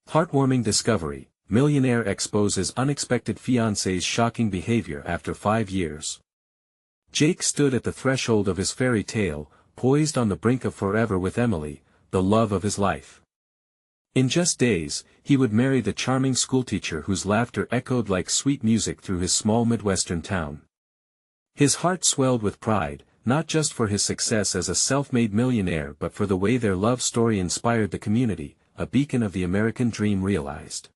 Heartwarming discovery, Millionaire exposes unexpected fiancée's shocking behavior after 5 years. Jake stood at the threshold of his fairy tale, poised on the brink of forever with Emily, the love of his life. In just days, he would marry the charming schoolteacher whose laughter echoed like sweet music through his small Midwestern town. His heart swelled with pride, not just for his success as a self-made millionaire but for the way their love story inspired the community, a beacon of the American dream realized.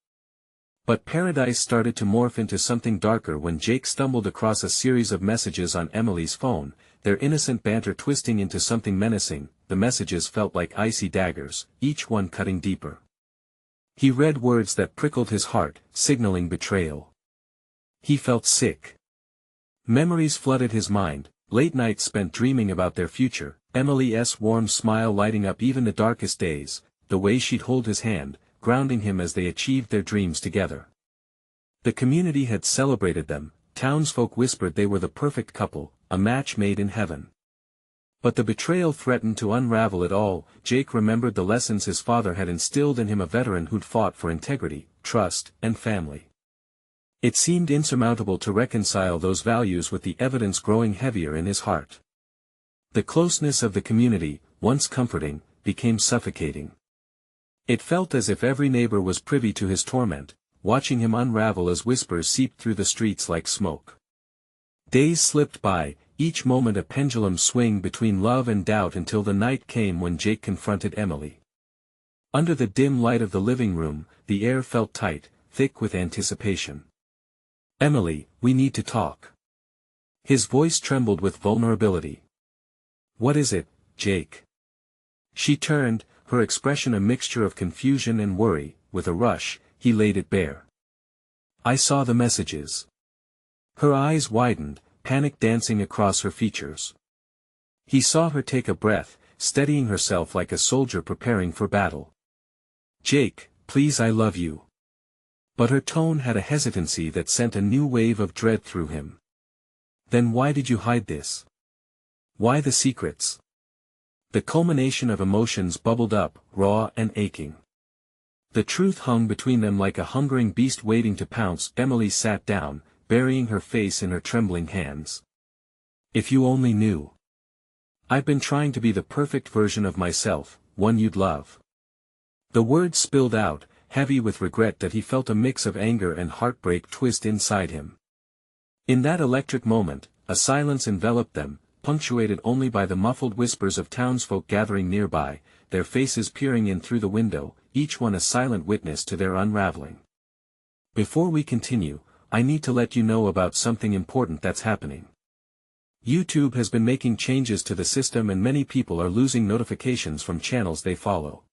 But paradise started to morph into something darker when Jake stumbled across a series of messages on Emily's phone, their innocent banter twisting into something menacing. The messages felt like icy daggers, each one cutting deeper. He read words that prickled his heart, signaling betrayal. He felt sick. Memories flooded his mind, late nights spent dreaming about their future, Emily's warm smile lighting up even the darkest days, the way she'd hold his hand, grounding him as they achieved their dreams together. The community had celebrated them, townsfolk whispered they were the perfect couple, a match made in heaven. But the betrayal threatened to unravel it all. Jake remembered the lessons his father had instilled in him, a veteran who'd fought for integrity, trust, and family. It seemed insurmountable to reconcile those values with the evidence growing heavier in his heart. The closeness of the community, once comforting, became suffocating. It felt as if every neighbor was privy to his torment, watching him unravel as whispers seeped through the streets like smoke. Days slipped by, each moment a pendulum swing between love and doubt until the night came when Jake confronted Emily. Under the dim light of the living room, the air felt tight, thick with anticipation. "Emily, we need to talk." His voice trembled with vulnerability. "What is it, Jake?" She turned, her expression a mixture of confusion and worry. With a rush, he laid it bare. "I saw the messages." Her eyes widened, panic dancing across her features. He saw her take a breath, steadying herself like a soldier preparing for battle. "Jake, please, I love you." But her tone had a hesitancy that sent a new wave of dread through him. "Then why did you hide this? Why the secrets?" The culmination of emotions bubbled up, raw and aching. The truth hung between them like a hungering beast waiting to pounce. Emily sat down, burying her face in her trembling hands. "If you only knew. I've been trying to be the perfect version of myself, one you'd love." The words spilled out, heavy with regret that he felt a mix of anger and heartbreak twist inside him. In that electric moment, a silence enveloped them, punctuated only by the muffled whispers of townsfolk gathering nearby, their faces peering in through the window, each one a silent witness to their unraveling. "Before we continue, I need to let you know about something important that's happening. YouTube has been making changes to the system and many people are losing notifications from channels they follow.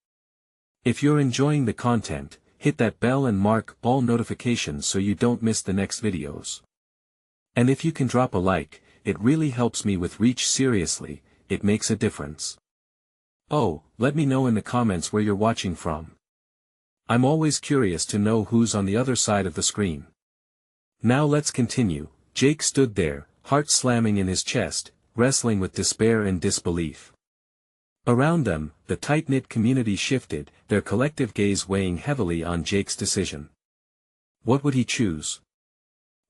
If you're enjoying the content, hit that bell and mark all notifications so you don't miss the next videos. And if you can drop a like, it really helps me with reach. Seriously, it makes a difference. Oh, let me know in the comments where you're watching from. I'm always curious to know who's on the other side of the screen." Now let's continue. Jake stood there, heart slamming in his chest, wrestling with despair and disbelief. Around them, the tight-knit community shifted, their collective gaze weighing heavily on Jake's decision. What would he choose?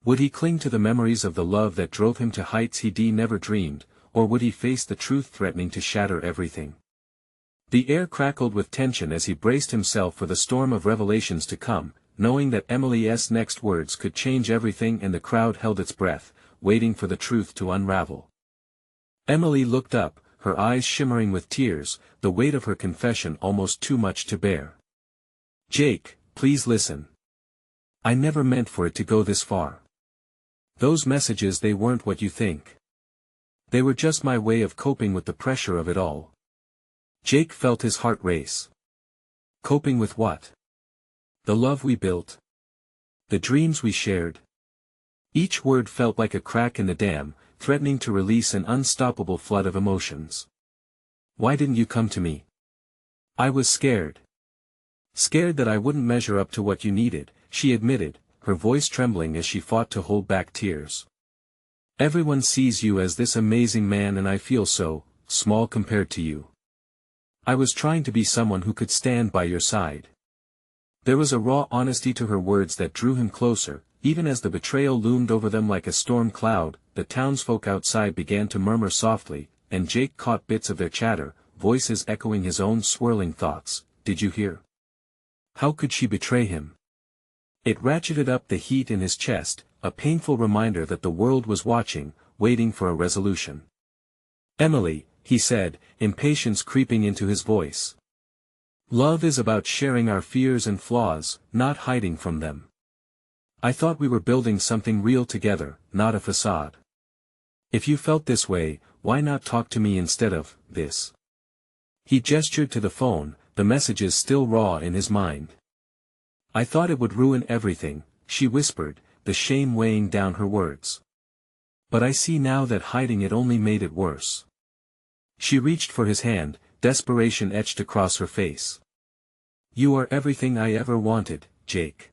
Would he cling to the memories of the love that drove him to heights he'd never dreamed, or would he face the truth threatening to shatter everything? The air crackled with tension as he braced himself for the storm of revelations to come, knowing that Emily's next words could change everything, and the crowd held its breath, waiting for the truth to unravel. Emily looked up, her eyes shimmering with tears, the weight of her confession almost too much to bear. "Jake, please listen. I never meant for it to go this far. Those messages, they weren't what you think. They were just my way of coping with the pressure of it all." Jake felt his heart race. Coping with what? The love we built? The dreams we shared? Each word felt like a crack in the dam, threatening to release an unstoppable flood of emotions. "Why didn't you come to me?" "I was scared. Scared that I wouldn't measure up to what you needed," she admitted, her voice trembling as she fought to hold back tears. "Everyone sees you as this amazing man and I feel so small compared to you. I was trying to be someone who could stand by your side. There was a raw honesty to her words that drew him closer. Even as the betrayal loomed over them like a storm cloud, the townsfolk outside began to murmur softly, and Jake caught bits of their chatter, voices echoing his own swirling thoughts. Did you hear? How could she betray him? It ratcheted up the heat in his chest, a painful reminder that the world was watching, waiting for a resolution. Emily, he said, impatience creeping into his voice. Love is about sharing our fears and flaws, not hiding from them. I thought we were building something real together, not a facade. If you felt this way, why not talk to me instead of this? He gestured to the phone, the messages still raw in his mind. I thought it would ruin everything, she whispered, the shame weighing down her words. But I see now that hiding it only made it worse. She reached for his hand, desperation etched across her face. You are everything I ever wanted, Jake.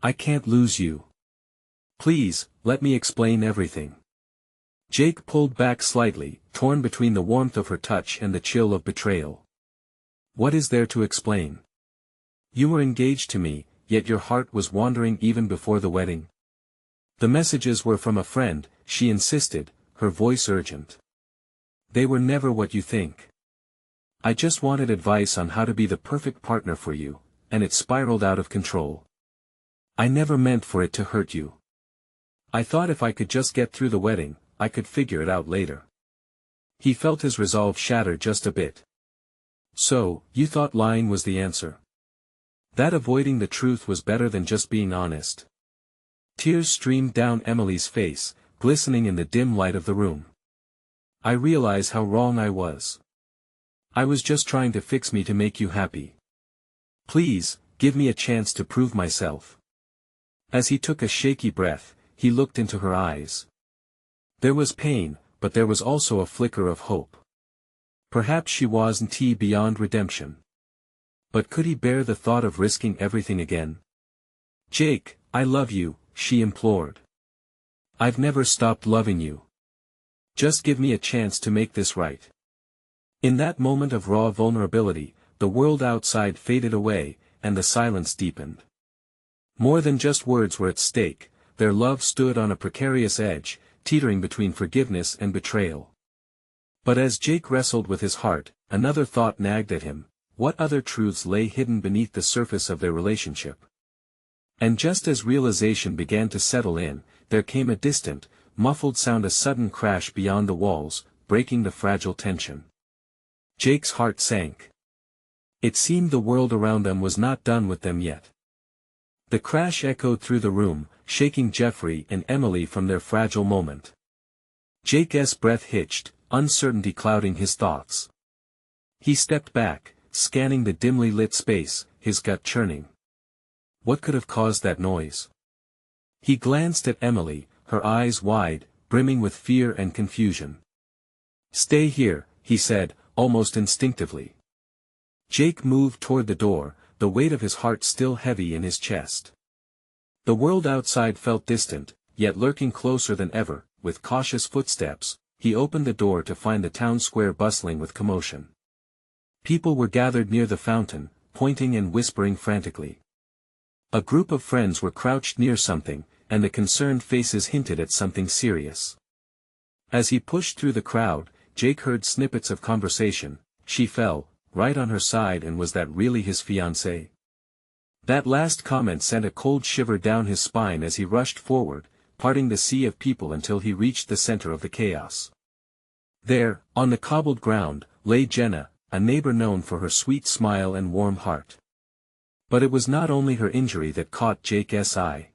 I can't lose you. Please, let me explain everything. Jake pulled back slightly, torn between the warmth of her touch and the chill of betrayal. What is there to explain? You were engaged to me, yet your heart was wandering even before the wedding. The messages were from a friend, she insisted, her voice urgent. They were never what you think. I just wanted advice on how to be the perfect partner for you, and it spiraled out of control. I never meant for it to hurt you. I thought if I could just get through the wedding, I could figure it out later. He felt his resolve shatter just a bit. So, you thought lying was the answer? That avoiding the truth was better than just being honest. Tears streamed down Emily's face, glistening in the dim light of the room. I realize how wrong I was. I was just trying to fix me to make you happy. Please, give me a chance to prove myself. As he took a shaky breath, he looked into her eyes. There was pain, but there was also a flicker of hope. Perhaps she wasn't beyond redemption. But could he bear the thought of risking everything again? Jake, I love you, she implored. I've never stopped loving you. Just give me a chance to make this right. In that moment of raw vulnerability, the world outside faded away, and the silence deepened. More than just words were at stake, their love stood on a precarious edge, teetering between forgiveness and betrayal. But as Jake wrestled with his heart, another thought nagged at him. What other truths lay hidden beneath the surface of their relationship? And just as realization began to settle in, there came a distant, muffled sound, a sudden crash beyond the walls, breaking the fragile tension. Jake's heart sank. It seemed the world around them was not done with them yet. The crash echoed through the room, shaking Jeffrey and Emily from their fragile moment. Jake's breath hitched, uncertainty clouding his thoughts. He stepped back, scanning the dimly lit space, his gut churning. What could have caused that noise? He glanced at Emily, her eyes wide, brimming with fear and confusion. Stay here, he said, almost instinctively. Jake moved toward the door, the weight of his heart still heavy in his chest. The world outside felt distant, yet lurking closer than ever. With cautious footsteps, he opened the door to find the town square bustling with commotion. People were gathered near the fountain, pointing and whispering frantically. A group of friends were crouched near something, and the concerned faces hinted at something serious. As he pushed through the crowd, Jake heard snippets of conversation. She fell, right on her side, and was that really his fiancée? That last comment sent a cold shiver down his spine as he rushed forward, parting the sea of people until he reached the center of the chaos. There, on the cobbled ground, lay Jenna, a neighbor known for her sweet smile and warm heart. But it was not only her injury that caught Jake's eye.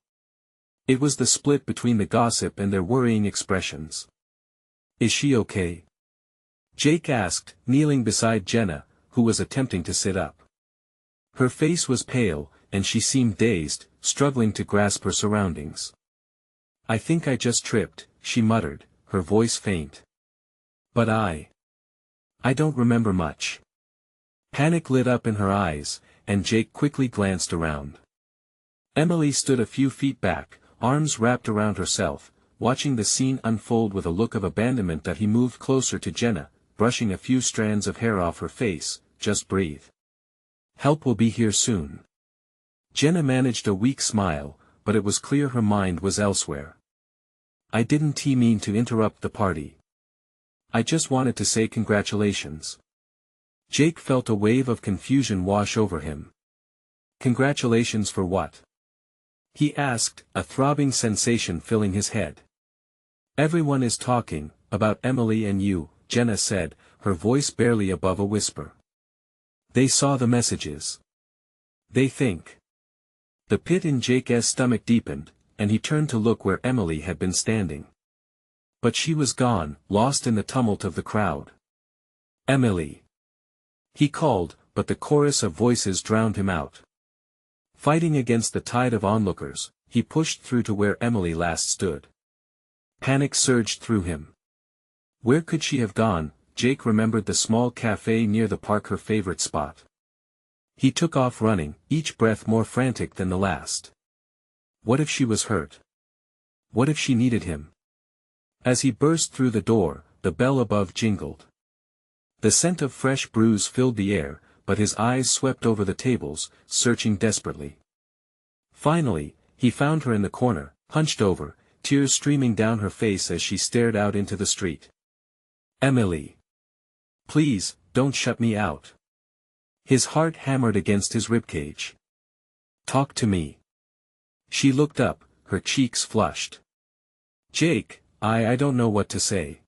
It was the split between the gossip and their worrying expressions. Is she okay? Jake asked, kneeling beside Jenna, who was attempting to sit up. Her face was pale, and she seemed dazed, struggling to grasp her surroundings. I think I just tripped, she muttered, her voice faint. But I don't remember much. Panic lit up in her eyes, and Jake quickly glanced around. Emily stood a few feet back, arms wrapped around herself, watching the scene unfold with a look of abandonment. That he moved closer to Jenna, brushing a few strands of hair off her face. Just breathe. Help will be here soon. Jenna managed a weak smile, but it was clear her mind was elsewhere. I didn't mean to interrupt the party. I just wanted to say congratulations. Jake felt a wave of confusion wash over him. Congratulations for what? He asked, a throbbing sensation filling his head. Everyone is talking, about Emily and you, Jenna said, her voice barely above a whisper. They saw the messages. They think. The pit in Jake's stomach deepened, and he turned to look where Emily had been standing. But she was gone, lost in the tumult of the crowd. Emily. He called, but the chorus of voices drowned him out. Fighting against the tide of onlookers, he pushed through to where Emily last stood. Panic surged through him. Where could she have gone? Jake remembered the small cafe near the park, her favorite spot. He took off running, each breath more frantic than the last. What if she was hurt? What if she needed him? As he burst through the door, the bell above jingled. The scent of fresh brews filled the air, but his eyes swept over the tables, searching desperately. Finally, he found her in the corner, hunched over, tears streaming down her face as she stared out into the street. Emily. Please, don't shut me out. His heart hammered against his ribcage. Talk to me. She looked up, her cheeks flushed. Jake, I don't know what to say.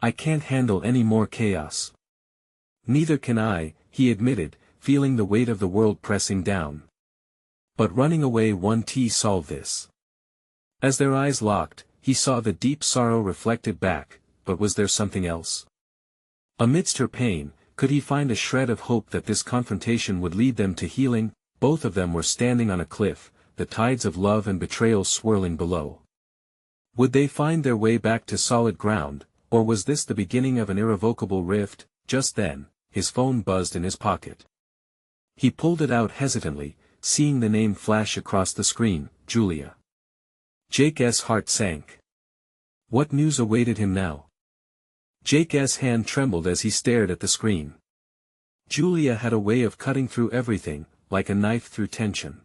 I can't handle any more chaos. Neither can I, he admitted, feeling the weight of the world pressing down. But running away won't solve this. As their eyes locked, he saw the deep sorrow reflected back, but was there something else? Amidst her pain, could he find a shred of hope that this confrontation would lead them to healing? Both of them were standing on a cliff, the tides of love and betrayal swirling below. Would they find their way back to solid ground, or was this the beginning of an irrevocable rift? Just then, his phone buzzed in his pocket. He pulled it out hesitantly, seeing the name flash across the screen, Julia. Jake's heart sank. What news awaited him now? Jake's hand trembled as he stared at the screen. Julia had a way of cutting through everything, like a knife through tension.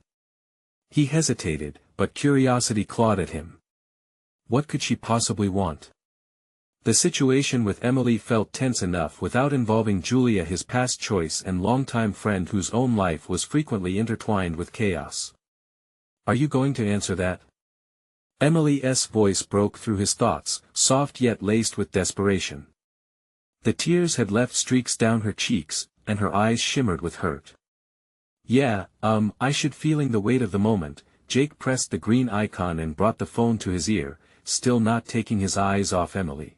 He hesitated, but curiosity clawed at him. What could she possibly want? The situation with Emily felt tense enough without involving Julia, his past choice and longtime friend whose own life was frequently intertwined with chaos. Are you going to answer that? Emily's voice broke through his thoughts, soft yet laced with desperation. The tears had left streaks down her cheeks, and her eyes shimmered with hurt. Yeah, I should. Feeling the weight of the moment, Jake pressed the green icon and brought the phone to his ear, still not taking his eyes off Emily.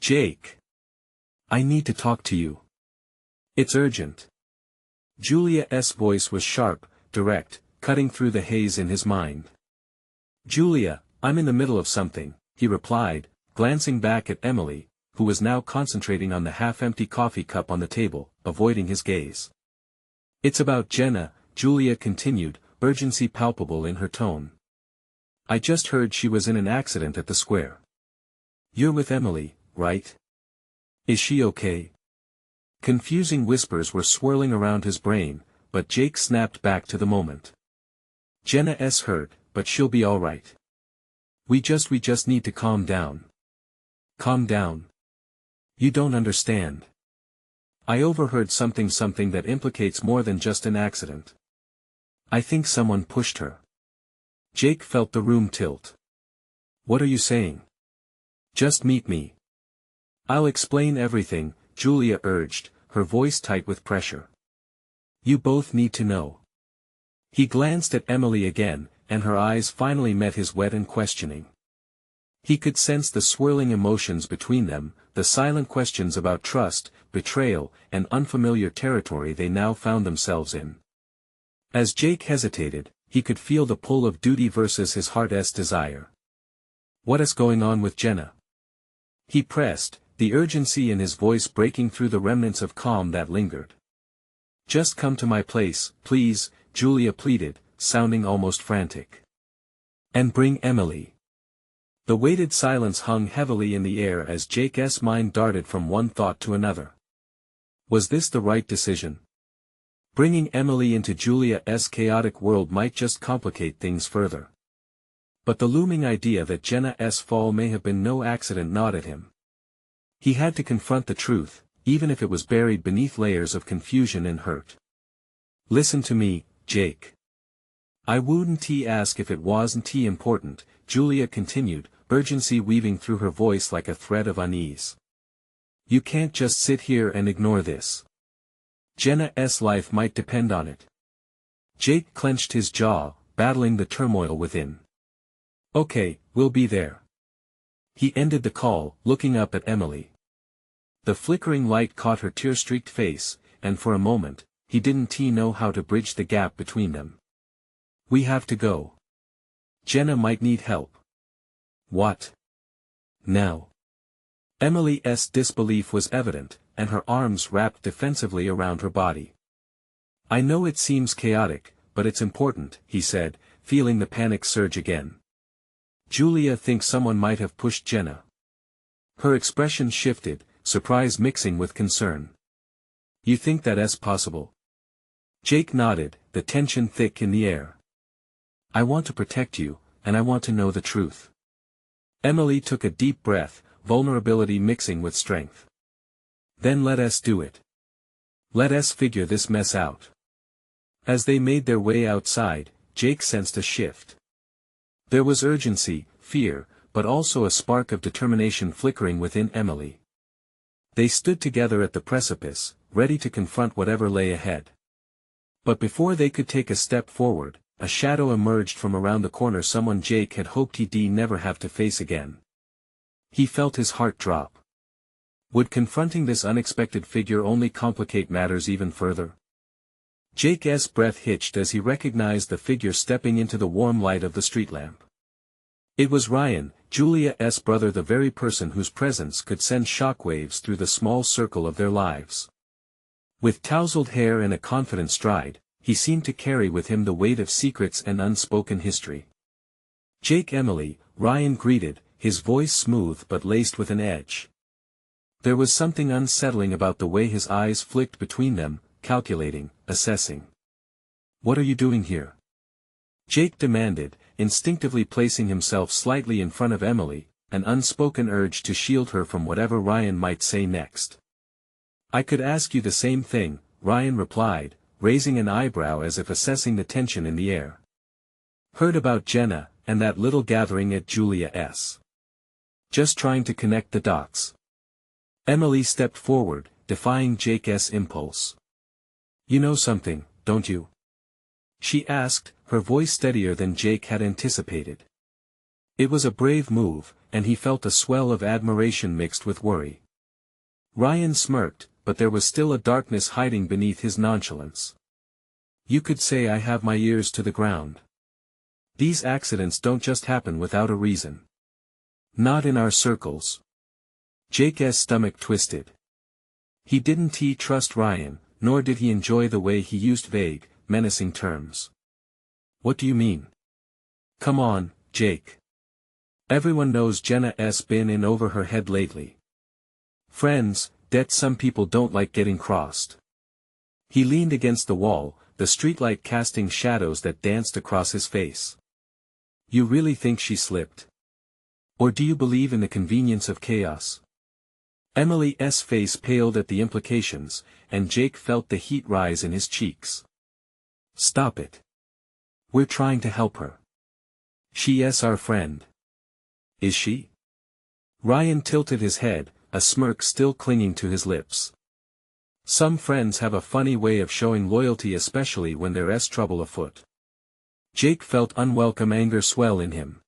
Jake. I need to talk to you. It's urgent. Julia's voice was sharp, direct, cutting through the haze in his mind. Julia, I'm in the middle of something, he replied, glancing back at Emily, who was now concentrating on the half-empty coffee cup on the table, avoiding his gaze. It's about Jenna, Julia continued, urgency palpable in her tone. I just heard she was in an accident at the square. You're with Emily, right? Is she okay? Confusing whispers were swirling around his brain, but Jake snapped back to the moment. Jenna's hurt, but she'll be all right. We just need to calm down. Calm down? You don't understand. I overheard something that implicates more than just an accident. I think someone pushed her. Jake felt the room tilt. What are you saying? Just meet me. I'll explain everything, Julia urged, her voice tight with pressure. You both need to know. He glanced at Emily again, and her eyes finally met his wet and questioning. He could sense the swirling emotions between them, the silent questions about trust, betrayal, and unfamiliar territory they now found themselves in. As Jake hesitated, he could feel the pull of duty versus his heart's desire. What is going on with Jenna? He pressed, the urgency in his voice breaking through the remnants of calm that lingered. Just come to my place, please, Julia pleaded, sounding almost frantic. And bring Emily. The weighted silence hung heavily in the air as Jake's mind darted from one thought to another. Was this the right decision? Bringing Emily into Julia's chaotic world might just complicate things further. But the looming idea that Jenna's fall may have been no accident gnawed at him. He had to confront the truth, even if it was buried beneath layers of confusion and hurt. Listen to me, Jake. I wouldn't ask if it wasn't important, Julia continued, urgency weaving through her voice like a thread of unease. You can't just sit here and ignore this. Jenna's life might depend on it. Jake clenched his jaw, battling the turmoil within. Okay, we'll be there. He ended the call, looking up at Emily. The flickering light caught her tear-streaked face, and for a moment, he didn't know how to bridge the gap between them. We have to go. Jenna might need help. What? Now? Emily's disbelief was evident, and her arms wrapped defensively around her body. I know it seems chaotic, but it's important, he said, feeling the panic surge again. Julia thinks someone might have pushed Jenna. Her expression shifted, surprise mixing with concern. You think that's possible? Jake nodded, the tension thick in the air. I want to protect you, and I want to know the truth. Emily took a deep breath, vulnerability mixing with strength. Then let us do it. Let us figure this mess out. As they made their way outside, Jake sensed a shift. There was urgency, fear, but also a spark of determination flickering within Emily. They stood together at the precipice, ready to confront whatever lay ahead. But before they could take a step forward, a shadow emerged from around the corner, someone Jake had hoped he'd never have to face again. He felt his heart drop. Would confronting this unexpected figure only complicate matters even further? Jake's breath hitched as he recognized the figure stepping into the warm light of the street lamp. It was Ryan, Julia's brother, the very person whose presence could send shockwaves through the small circle of their lives. With tousled hair and a confident stride, he seemed to carry with him the weight of secrets and unspoken history. Jake, Emily, Ryan greeted, his voice smooth but laced with an edge. There was something unsettling about the way his eyes flicked between them, calculating, assessing. What are you doing here? Jake demanded, instinctively placing himself slightly in front of Emily, an unspoken urge to shield her from whatever Ryan might say next. I could ask you the same thing, Ryan replied, raising an eyebrow as if assessing the tension in the air. Heard about Jenna, and that little gathering at Julia's. Just trying to connect the dots. Emily stepped forward, defying Jake's impulse. You know something, don't you? She asked, her voice steadier than Jake had anticipated. It was a brave move, and he felt a swell of admiration mixed with worry. Ryan smirked, but there was still a darkness hiding beneath his nonchalance. You could say I have my ears to the ground. These accidents don't just happen without a reason. Not in our circles. Jake's stomach twisted. He didn't trust Ryan, nor did he enjoy the way he used vague, menacing terms. What do you mean? Come on, Jake. Everyone knows Jenna's been in over her head lately. Friends, that some people don't like getting crossed. He leaned against the wall, the streetlight casting shadows that danced across his face. You really think she slipped? Or do you believe in the convenience of chaos? Emily's face paled at the implications, and Jake felt the heat rise in his cheeks. Stop it. We're trying to help her. She's our friend. Is she? Ryan tilted his head, a smirk still clinging to his lips. Some friends have a funny way of showing loyalty, especially when there's trouble afoot. Jake felt unwelcome anger swell in him.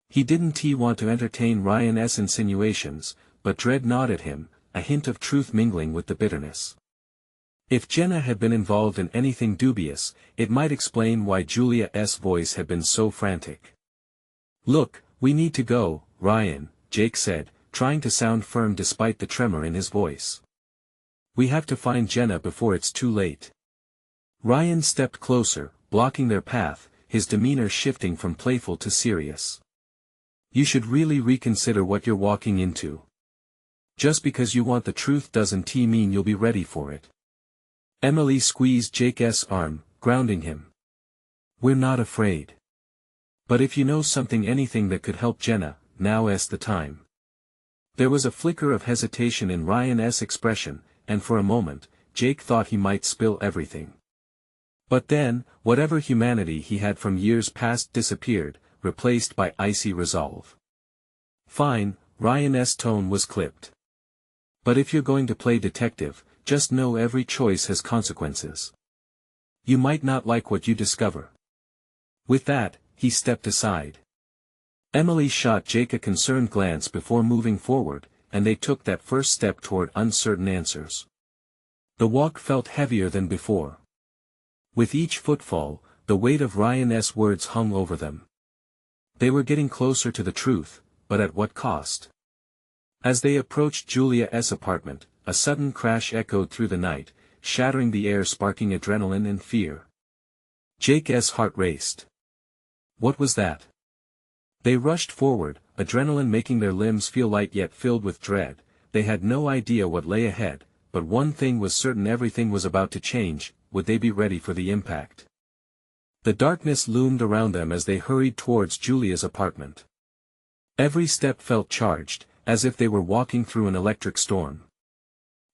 He didn't want to entertain Ryan's insinuations, but dread gnawed at him, a hint of truth mingling with the bitterness. If Jenna had been involved in anything dubious, it might explain why Julia's voice had been so frantic. Look, we need to go, Ryan, Jake said, trying to sound firm despite the tremor in his voice. We have to find Jenna before it's too late. Ryan stepped closer, blocking their path, his demeanor shifting from playful to serious. You should really reconsider what you're walking into. Just because you want the truth doesn't mean you'll be ready for it. Emily squeezed Jake's arm, grounding him. "We're not afraid. But if you know anything that could help Jenna, now's the time." There was a flicker of hesitation in Ryan's expression, and for a moment, Jake thought he might spill everything. But then, whatever humanity he had from years past disappeared, replaced by icy resolve. "Fine," Ryan's tone was clipped. "But if you're going to play detective, just know every choice has consequences. You might not like what you discover." With that, he stepped aside. Emily shot Jake a concerned glance before moving forward, and they took that first step toward uncertain answers. The walk felt heavier than before. With each footfall, the weight of Ryan's words hung over them. They were getting closer to the truth, but at what cost? As they approached Julia's apartment, a sudden crash echoed through the night, shattering the air, sparking adrenaline and fear. Jake's heart raced. What was that? They rushed forward, adrenaline making their limbs feel light yet filled with dread. They had no idea what lay ahead, but one thing was certain: everything was about to change. Would they be ready for the impact? The darkness loomed around them as they hurried towards Julia's apartment. Every step felt charged, as if they were walking through an electric storm.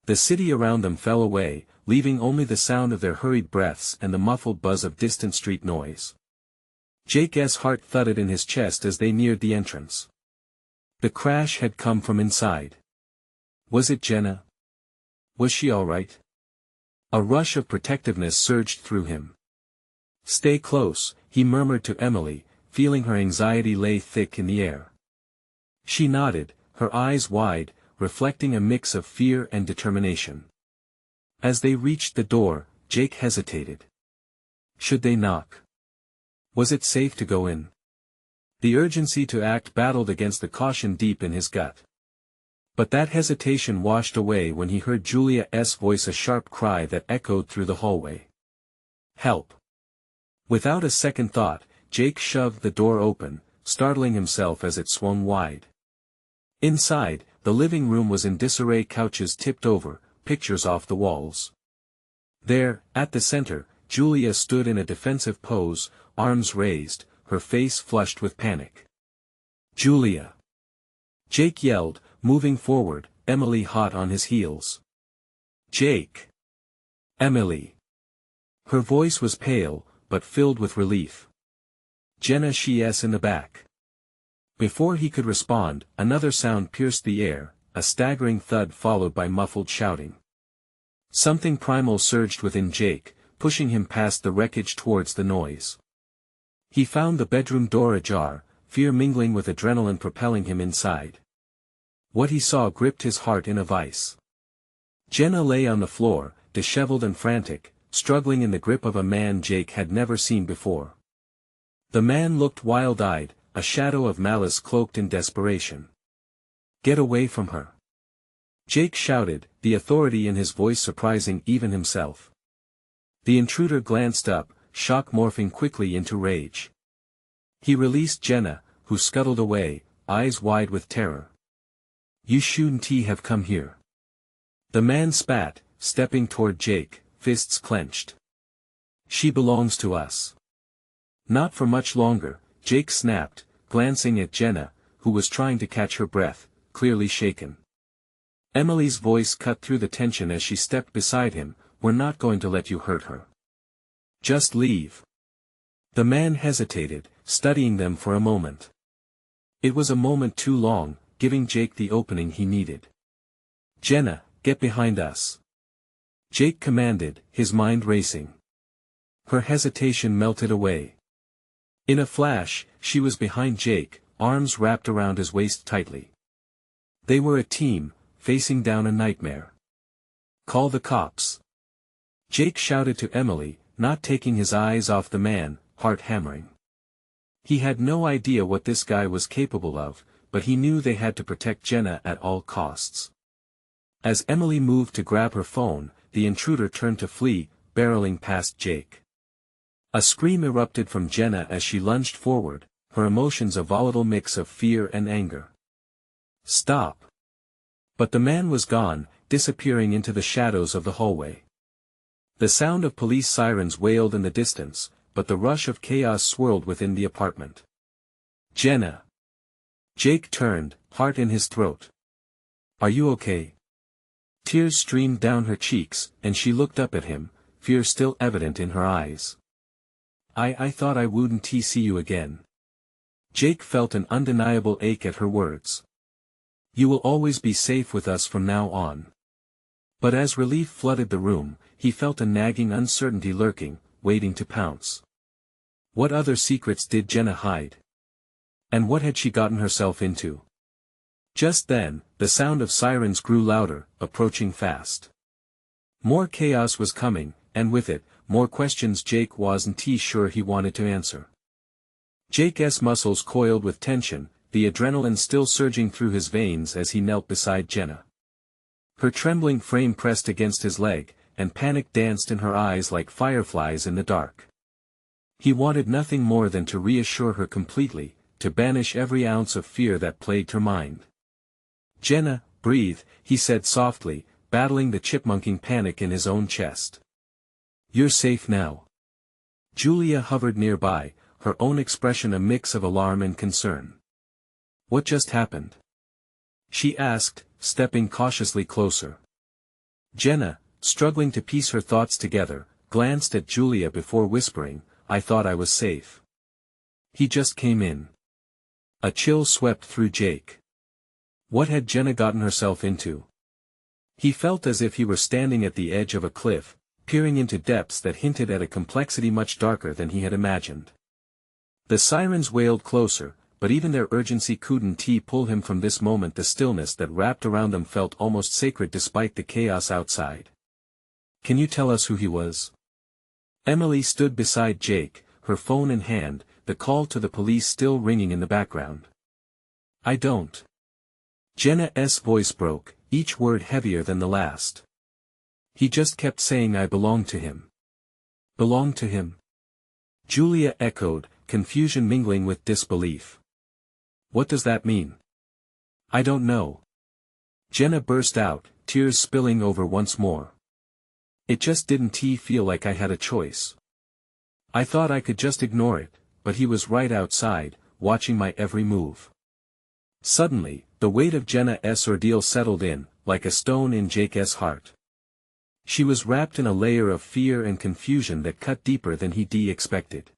The city around them fell away, leaving only the sound of their hurried breaths and the muffled buzz of distant street noise. Jake's heart thudded in his chest as they neared the entrance. The crash had come from inside. Was it Jenna? Was she all right? A rush of protectiveness surged through him. "Stay close," he murmured to Emily, feeling her anxiety lay thick in the air. She nodded, her eyes wide, reflecting a mix of fear and determination. As they reached the door, Jake hesitated. Should they knock? Was it safe to go in? The urgency to act battled against the caution deep in his gut. But that hesitation washed away when he heard Julia's voice, a sharp cry that echoed through the hallway. "Help!" Without a second thought, Jake shoved the door open, startling himself as it swung wide. Inside, the living room was in disarray, couches tipped over, pictures off the walls. There, at the center, Julia stood in a defensive pose, arms raised, her face flushed with panic. "Julia!" Jake yelled, moving forward, Emily hot on his heels. "Jake!" "Emily!" Her voice was pale, but filled with relief. "Jenna, she's in the back." Before he could respond, another sound pierced the air, a staggering thud followed by muffled shouting. Something primal surged within Jake, pushing him past the wreckage towards the noise. He found the bedroom door ajar, fear mingling with adrenaline propelling him inside. What he saw gripped his heart in a vice. Jenna lay on the floor, disheveled and frantic, struggling in the grip of a man Jake had never seen before. The man looked wild-eyed, a shadow of malice cloaked in desperation. "Get away from her!" Jake shouted, the authority in his voice surprising even himself. The intruder glanced up, shock morphing quickly into rage. He released Jenna, who scuttled away, eyes wide with terror. "You shouldn't have come here." The man spat, stepping toward Jake, fists clenched. "She belongs to us." "Not for much longer," Jake snapped, glancing at Jenna, who was trying to catch her breath, clearly shaken. Emily's voice cut through the tension as she stepped beside him. "We're not going to let you hurt her. Just leave." The man hesitated, studying them for a moment. It was a moment too long, giving Jake the opening he needed. "Jenna, get behind us," Jake commanded, his mind racing. Her hesitation melted away. In a flash, she was behind Jake, arms wrapped around his waist tightly. They were a team, facing down a nightmare. "Call the cops!" Jake shouted to Emily, not taking his eyes off the man, heart hammering. He had no idea what this guy was capable of, but he knew they had to protect Jenna at all costs. As Emily moved to grab her phone, the intruder turned to flee, barreling past Jake. A scream erupted from Jenna as she lunged forward, her emotions a volatile mix of fear and anger. "Stop!" But the man was gone, disappearing into the shadows of the hallway. The sound of police sirens wailed in the distance, but the rush of chaos swirled within the apartment. Jenna. Jake turned, heart in his throat. Are you okay? Tears streamed down her cheeks, and she looked up at him, fear still evident in her eyes. I thought I wouldn't see you again. Jake felt an undeniable ache at her words. You will always be safe with us from now on. But as relief flooded the room, he felt a nagging uncertainty lurking, waiting to pounce. What other secrets did Jenna hide? And what had she gotten herself into? Just then, the sound of sirens grew louder, approaching fast. More chaos was coming, and with it, more questions Jake wasn't sure he wanted to answer. Jake's muscles coiled with tension, the adrenaline still surging through his veins as he knelt beside Jenna. Her trembling frame pressed against his leg, and panic danced in her eyes like fireflies in the dark. He wanted nothing more than to reassure her completely, to banish every ounce of fear that plagued her mind. Jenna, breathe, he said softly, battling the chipmunking panic in his own chest. You're safe now. Julia hovered nearby, her own expression a mix of alarm and concern. What just happened? She asked, stepping cautiously closer. Jenna, struggling to piece her thoughts together, glanced at Julia before whispering, I thought I was safe. He just came in. A chill swept through Jake. What had Jenna gotten herself into? He felt as if he were standing at the edge of a cliff, peering into depths that hinted at a complexity much darker than he had imagined. The sirens wailed closer, but even their urgency couldn't pull him from this moment. The stillness that wrapped around them felt almost sacred despite the chaos outside. Can you tell us who he was? Emily stood beside Jake, her phone in hand, the call to the police still ringing in the background. I don't. Jenna's voice broke, each word heavier than the last. He just kept saying I belong to him. Belong to him? Julia echoed, confusion mingling with disbelief. What does that mean? I don't know. Jenna burst out, tears spilling over once more. It just didn't feel like I had a choice. I thought I could just ignore it, but he was right outside, watching my every move. Suddenly, the weight of Jenna's ordeal settled in, like a stone in Jake's heart. She was wrapped in a layer of fear and confusion that cut deeper than he expected.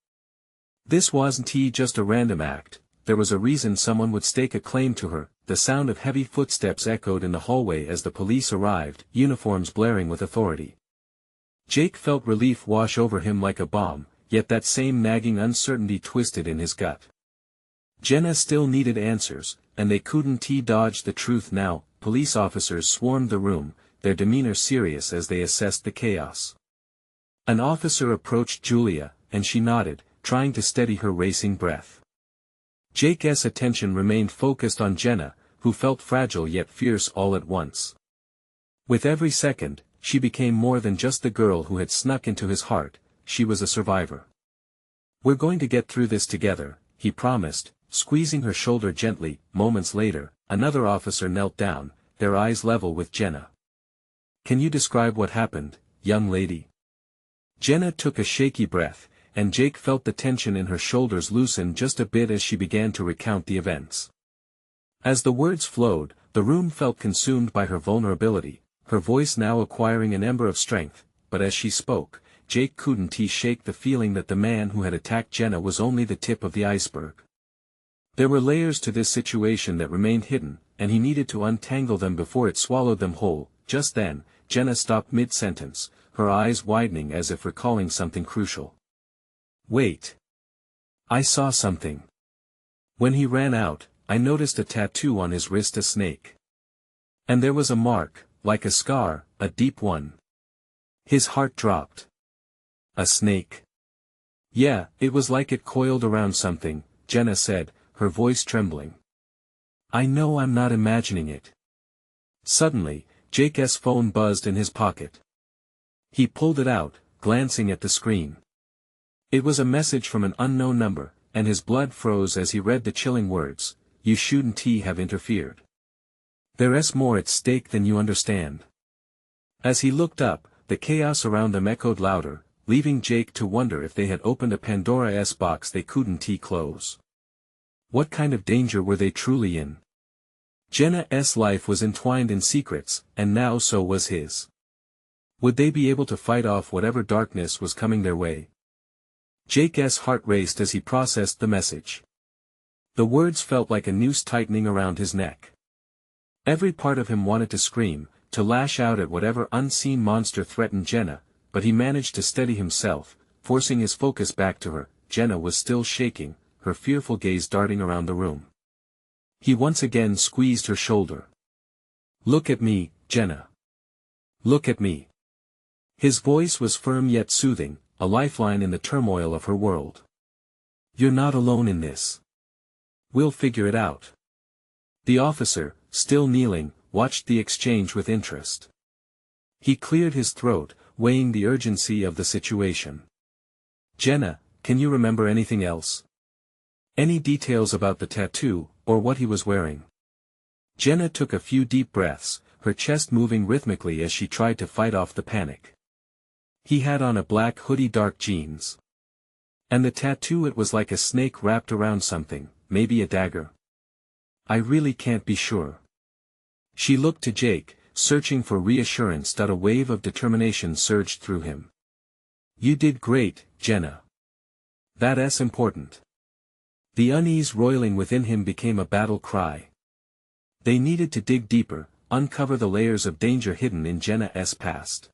This wasn't just a random act, there was a reason someone would stake a claim to her. The sound of heavy footsteps echoed in the hallway as the police arrived, uniforms blaring with authority. Jake felt relief wash over him like a bomb, yet that same nagging uncertainty twisted in his gut. Jenna still needed answers, and they couldn't dodge the truth now. Police officers swarmed the room, their demeanor serious as they assessed the chaos. An officer approached Julia, and she nodded, trying to steady her racing breath. Jake's attention remained focused on Jenna, who felt fragile yet fierce all at once. With every second, she became more than just the girl who had snuck into his heart, she was a survivor. We're going to get through this together, he promised, squeezing her shoulder gently. Moments later, another officer knelt down, their eyes level with Jenna. Can you describe what happened, young lady? Jenna took a shaky breath, and Jake felt the tension in her shoulders loosen just a bit as she began to recount the events. As the words flowed, the room felt consumed by her vulnerability, her voice now acquiring an ember of strength, but as she spoke, Jake couldn't shake the feeling that the man who had attacked Jenna was only the tip of the iceberg. There were layers to this situation that remained hidden, and he needed to untangle them before it swallowed them whole. Just then, Jenna stopped mid-sentence, her eyes widening as if recalling something crucial. Wait. I saw something. When he ran out, I noticed a tattoo on his wrist, a snake. And there was a mark, like a scar, a deep one. His heart dropped. A snake. Yeah, it was like it coiled around something, Jenna said, her voice trembling. I know I'm not imagining it. Suddenly, Jake's phone buzzed in his pocket. He pulled it out, glancing at the screen. It was a message from an unknown number, and his blood froze as he read the chilling words, "You shouldn't have interfered. There's more at stake than you understand." As he looked up, the chaos around them echoed louder, leaving Jake to wonder if they had opened a Pandora's box they couldn't close. What kind of danger were they truly in? Jenna's life was entwined in secrets, and now so was his. Would they be able to fight off whatever darkness was coming their way? Jake's heart raced as he processed the message. The words felt like a noose tightening around his neck. Every part of him wanted to scream, to lash out at whatever unseen monster threatened Jenna, but he managed to steady himself, forcing his focus back to her. Jenna was still shaking, her fearful gaze darting around the room. He once again squeezed her shoulder. "Look at me, Jenna. Look at me." His voice was firm yet soothing, a lifeline in the turmoil of her world. "You're not alone in this. We'll figure it out." The officer, still kneeling, watched the exchange with interest. He cleared his throat, weighing the urgency of the situation. "Jenna, can you remember anything else? Any details about the tattoo, or what he was wearing?" Jenna took a few deep breaths, her chest moving rhythmically as she tried to fight off the panic. "He had on a black hoodie, dark jeans. And the tattoo, it was like a snake wrapped around something, maybe a dagger. I really can't be sure." She looked to Jake, searching for reassurance. A wave of determination surged through him. "You did great, Jenna. That's important." The unease roiling within him became a battle cry. They needed to dig deeper, uncover the layers of danger hidden in Jenna's past.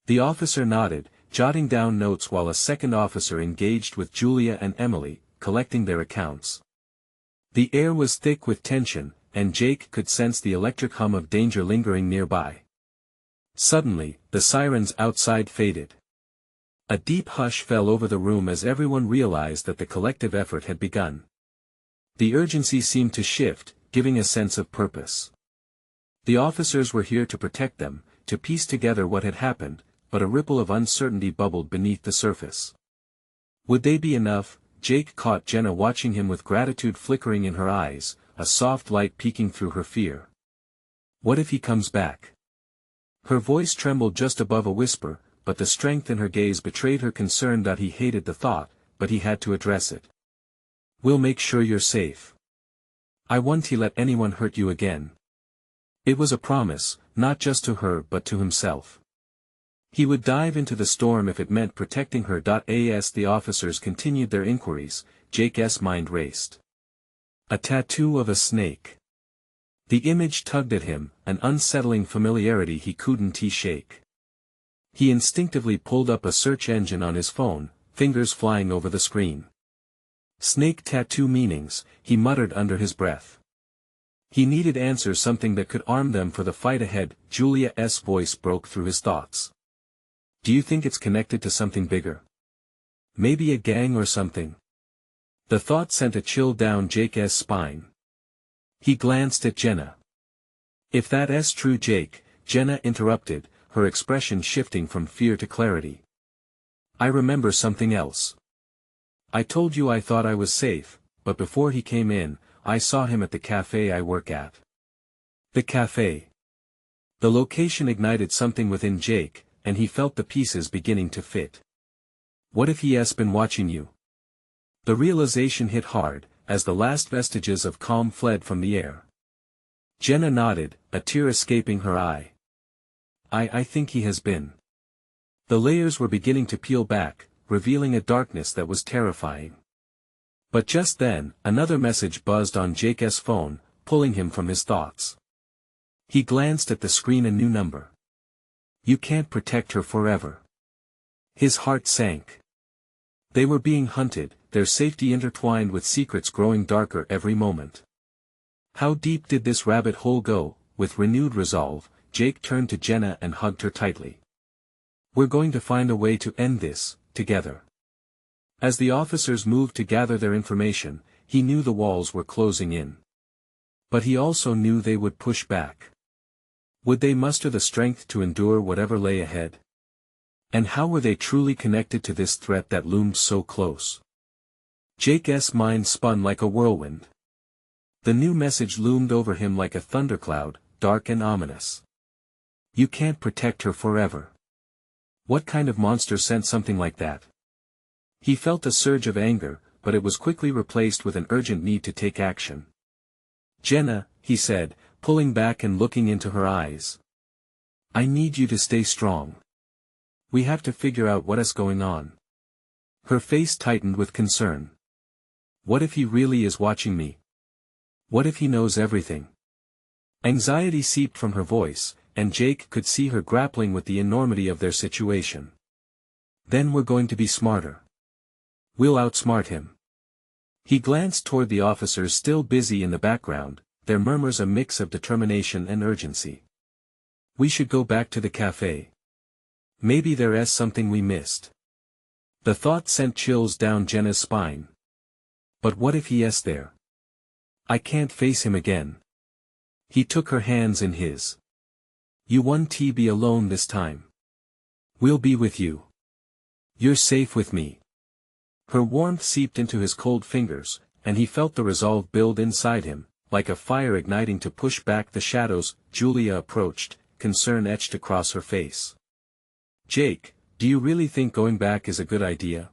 The officer nodded, jotting down notes while a second officer engaged with Julia and Emily, collecting their accounts. The air was thick with tension, and Jake could sense the electric hum of danger lingering nearby. Suddenly, the sirens outside faded. A deep hush fell over the room as everyone realized that the collective effort had begun. The urgency seemed to shift, giving a sense of purpose. The officers were here to protect them, to piece together what had happened, but a ripple of uncertainty bubbled beneath the surface. Would they be enough? Jake caught Jenna watching him with gratitude flickering in her eyes, a soft light peeking through her fear. "What if he comes back?" Her voice trembled just above a whisper, but the strength in her gaze betrayed her concern. He hated the thought, but he had to address it. "We'll make sure you're safe. I won't let anyone hurt you again." It was a promise, not just to her but to himself. He would dive into the storm if it meant protecting her. As the officers continued their inquiries, Jake's mind raced. A tattoo of a snake. The image tugged at him, an unsettling familiarity he couldn't shake. He instinctively pulled up a search engine on his phone, fingers flying over the screen. "Snake tattoo meanings," he muttered under his breath. He needed answers, something that could arm them for the fight ahead. Julia's voice broke through his thoughts. "Do you think it's connected to something bigger? Maybe a gang or something?" The thought sent a chill down Jake's spine. He glanced at Jenna. "If that's true, Jake," Jenna interrupted, her expression shifting from fear to clarity. "I remember something else. I told you I thought I was safe, but before he came in, I saw him at the cafe I work at." The cafe. The location ignited something within Jake, and he felt the pieces beginning to fit. "What if he's been watching you?" The realization hit hard, as the last vestiges of calm fled from the air. Jenna nodded, a tear escaping her eye. I think he has been." The layers were beginning to peel back, revealing a darkness that was terrifying. But just then, another message buzzed on Jake's phone, pulling him from his thoughts. He glanced at the screen. A new number. "You can't protect her forever." His heart sank. They were being hunted, their safety intertwined with secrets growing darker every moment. How deep did this rabbit hole go? With renewed resolve, Jake turned to Jenna and hugged her tightly. "We're going to find a way to end this, together." As the officers moved to gather their information, he knew the walls were closing in. But he also knew they would push back. Would they muster the strength to endure whatever lay ahead? And how were they truly connected to this threat that loomed so close? Jake's mind spun like a whirlwind. The new message loomed over him like a thundercloud, dark and ominous. "You can't protect her forever. What kind of monster sent something like that? He felt a surge of anger, but it was quickly replaced with an urgent need to take action. Jenna, he said, pulling back and looking into her eyes. I need you to stay strong. We have to figure out what is going on. Her face tightened with concern. What if he really is watching me? What if he knows everything? Anxiety seeped from her voice, and Jake could see her grappling with the enormity of their situation. Then we're going to be smarter. We'll outsmart him. He glanced toward the officers still busy in the background, their murmurs a mix of determination and urgency. We should go back to the cafe. Maybe there's something we missed. The thought sent chills down Jenna's spine. But what if he is there? I can't face him again. He took her hands in his. You won't be alone this time. We'll be with you. You're safe with me. Her warmth seeped into his cold fingers, and he felt the resolve build inside him, like a fire igniting to push back the shadows. Julia approached, concern etched across her face. Jake, do you really think going back is a good idea?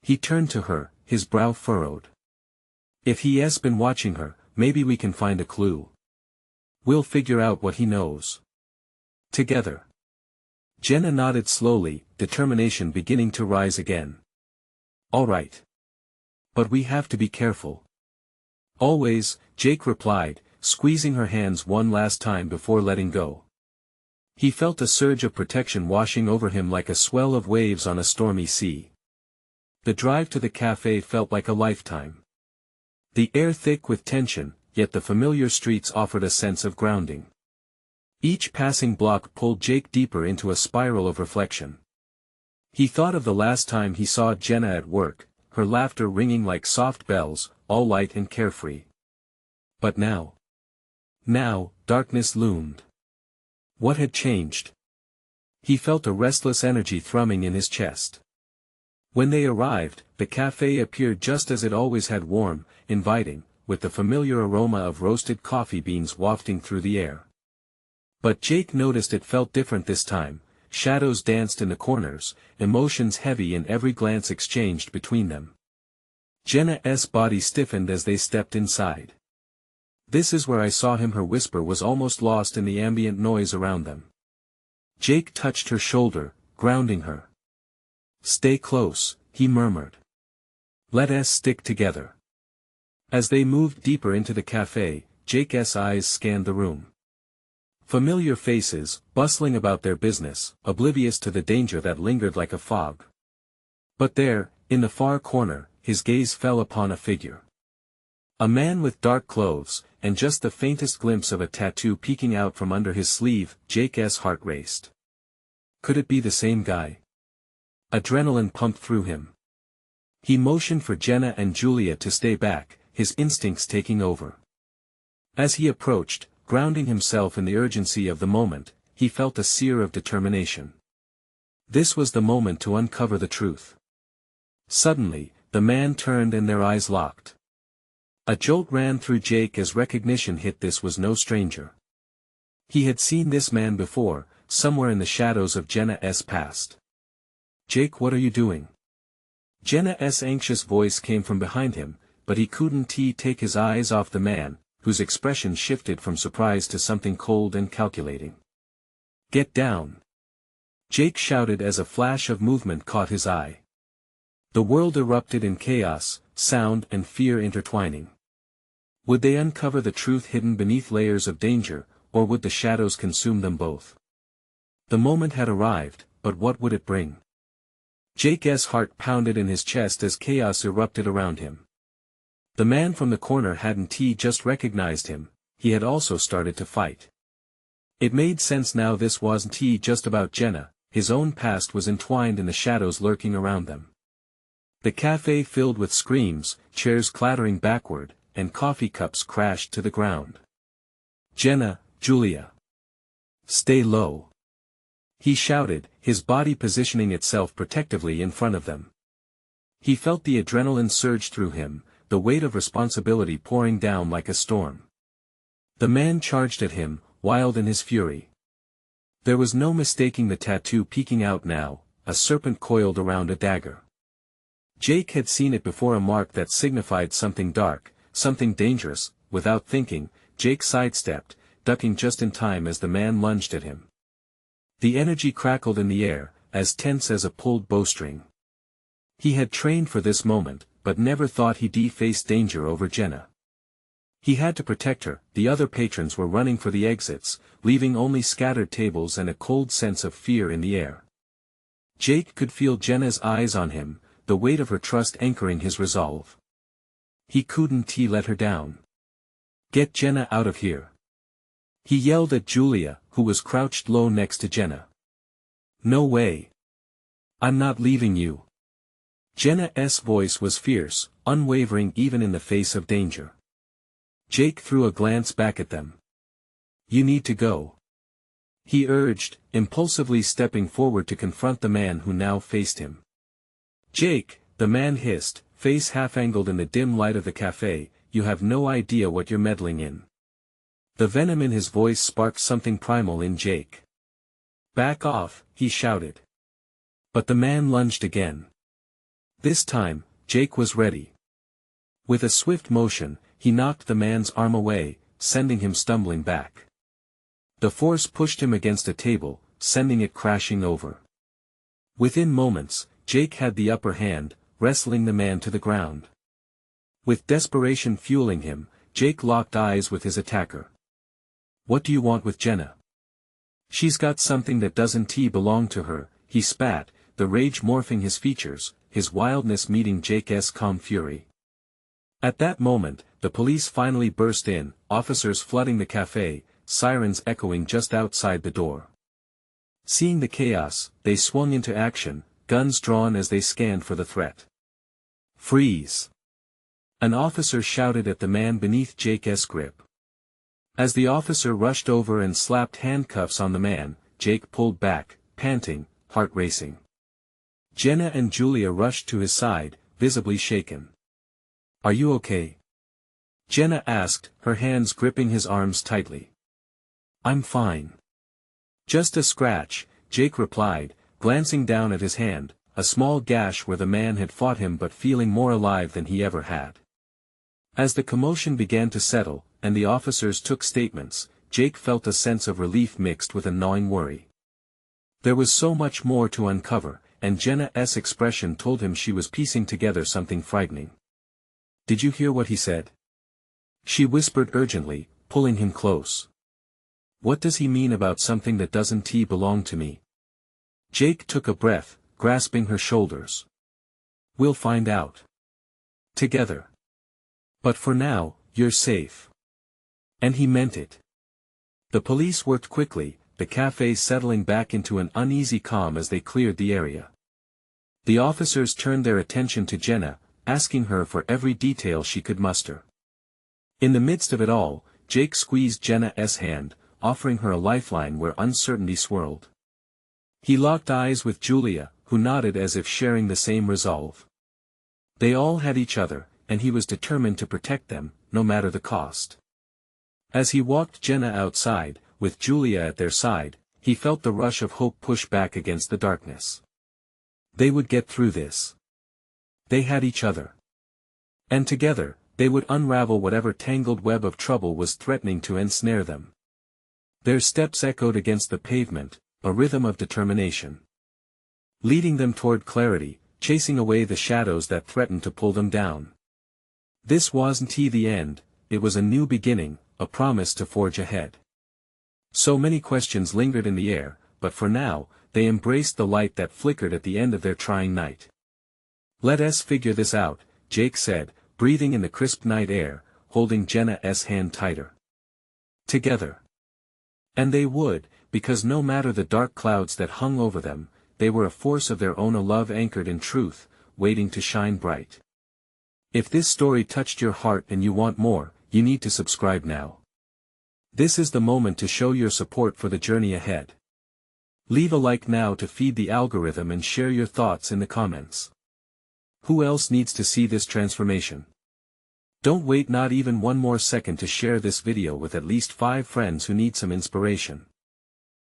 He turned to her, his brow furrowed. If he has been watching her, maybe we can find a clue. We'll figure out what he knows. Together. Jenna nodded slowly, determination beginning to rise again. All right. But we have to be careful. Always, Jake replied, squeezing her hands one last time before letting go. He felt a surge of protection washing over him like a swell of waves on a stormy sea. The drive to the cafe felt like a lifetime. The air thick with tension, yet the familiar streets offered a sense of grounding. Each passing block pulled Jake deeper into a spiral of reflection. He thought of the last time he saw Jenna at work, her laughter ringing like soft bells, all light and carefree. But now, darkness loomed. What had changed? He felt a restless energy thrumming in his chest. When they arrived, the cafe appeared just as it always had, warm, inviting, with the familiar aroma of roasted coffee beans wafting through the air. But Jake noticed it felt different this time. Shadows danced in the corners, emotions heavy in every glance exchanged between them. Jenna's body stiffened as they stepped inside. This is where I saw him. Her whisper was almost lost in the ambient noise around them. Jake touched her shoulder, grounding her. Stay close, he murmured. Let us stick together. As they moved deeper into the cafe, Jake's eyes scanned the room. Familiar faces, bustling about their business, oblivious to the danger that lingered like a fog. But there, in the far corner, his gaze fell upon a figure. A man with dark clothes, and just the faintest glimpse of a tattoo peeking out from under his sleeve. Jake's heart raced. Could it be the same guy? Adrenaline pumped through him. He motioned for Jenna and Julia to stay back, his instincts taking over. As he approached, grounding himself in the urgency of the moment, he felt a sear of determination. This was the moment to uncover the truth. Suddenly, the man turned and their eyes locked. A jolt ran through Jake as recognition hit. This was no stranger. He had seen this man before, somewhere in the shadows of Jenna's past. Jake, what are you doing? Jenna's anxious voice came from behind him, but he couldn't take his eyes off the man, whose expression shifted from surprise to something cold and calculating. Get down! Jake shouted as a flash of movement caught his eye. The world erupted in chaos, sound and fear intertwining. Would they uncover the truth hidden beneath layers of danger, or would the shadows consume them both? The moment had arrived, but what would it bring? Jake's heart pounded in his chest as chaos erupted around him. The man from the corner hadn't just recognized him, he had also started to fight. It made sense now. This wasn't just about Jenna, his own past was entwined in the shadows lurking around them. The cafe filled with screams, chairs clattering backward, and coffee cups crashed to the ground. Jenna, Julia. Stay low. He shouted, his body positioning itself protectively in front of them. He felt the adrenaline surge through him, the weight of responsibility pouring down like a storm. The man charged at him, wild in his fury. There was no mistaking the tattoo peeking out now, a serpent coiled around a dagger. Jake had seen it before, a mark that signified something dark, something dangerous. Without thinking, Jake sidestepped, ducking just in time as the man lunged at him. The energy crackled in the air, as tense as a pulled bowstring. He had trained for this moment, but never thought he'd face danger over Jenna. He had to protect her. The other patrons were running for the exits, leaving only scattered tables and a cold sense of fear in the air. Jake could feel Jenna's eyes on him, the weight of her trust anchoring his resolve. He couldn't let her down. "Get Jenna out of here!" he yelled at Julia, who was crouched low next to Jenna. "No way! I'm not leaving you!" Jenna's voice was fierce, unwavering even in the face of danger. Jake threw a glance back at them. "You need to go," he urged, impulsively stepping forward to confront the man who now faced him. "Jake," the man hissed, face half-angled in the dim light of the cafe, "you have no idea what you're meddling in." The venom in his voice sparked something primal in Jake. "Back off," he shouted. But the man lunged again. This time, Jake was ready. With a swift motion, he knocked the man's arm away, sending him stumbling back. The force pushed him against a table, sending it crashing over. Within moments, Jake had the upper hand, wrestling the man to the ground. With desperation fueling him, Jake locked eyes with his attacker. "What do you want with Jenna? She's got something that doesn't belong to her," he spat, the rage morphing his features, his wildness meeting Jake's calm fury. At that moment, the police finally burst in, officers flooding the cafe, sirens echoing just outside the door. Seeing the chaos, they swung into action, guns drawn as they scanned for the threat. "Freeze!" an officer shouted at the man beneath Jake's grip. As the officer rushed over and slapped handcuffs on the man, Jake pulled back, panting, heart racing. Jenna and Julia rushed to his side, visibly shaken. "Are you okay?" Jenna asked, her hands gripping his arms tightly. "I'm fine. Just a scratch," Jake replied, glancing down at his hand, a small gash where the man had fought him but feeling more alive than he ever had. As the commotion began to settle, and the officers took statements, Jake felt a sense of relief mixed with a gnawing worry. There was so much more to uncover, and Jenna's expression told him she was piecing together something frightening. "Did you hear what he said?" she whispered urgently, pulling him close. "What does he mean about something that doesn't belong to me?" Jake took a breath, grasping her shoulders. "We'll find out. Together. But for now, you're safe." And he meant it. The police worked quickly, the cafe settling back into an uneasy calm as they cleared the area. The officers turned their attention to Jenna, asking her for every detail she could muster. In the midst of it all, Jake squeezed Jenna's hand, offering her a lifeline where uncertainty swirled. He locked eyes with Julia, who nodded as if sharing the same resolve. They all had each other, and he was determined to protect them, no matter the cost. As he walked Jenna outside, with Julia at their side, he felt the rush of hope push back against the darkness. They would get through this. They had each other. And together, they would unravel whatever tangled web of trouble was threatening to ensnare them. Their steps echoed against the pavement, a rhythm of determination. Leading them toward clarity, chasing away the shadows that threatened to pull them down. This wasn't the end, it was a new beginning, a promise to forge ahead. So many questions lingered in the air, but for now, they embraced the light that flickered at the end of their trying night. "Let us figure this out," Jake said, breathing in the crisp night air, holding Jenna's hand tighter. Together. And they would, because no matter the dark clouds that hung over them, they were a force of their own, a love anchored in truth, waiting to shine bright. If this story touched your heart and you want more, you need to subscribe now. This is the moment to show your support for the journey ahead. Leave a like now to feed the algorithm and share your thoughts in the comments. Who else needs to see this transformation? Don't wait not even one more second to share this video with at least 5 friends who need some inspiration.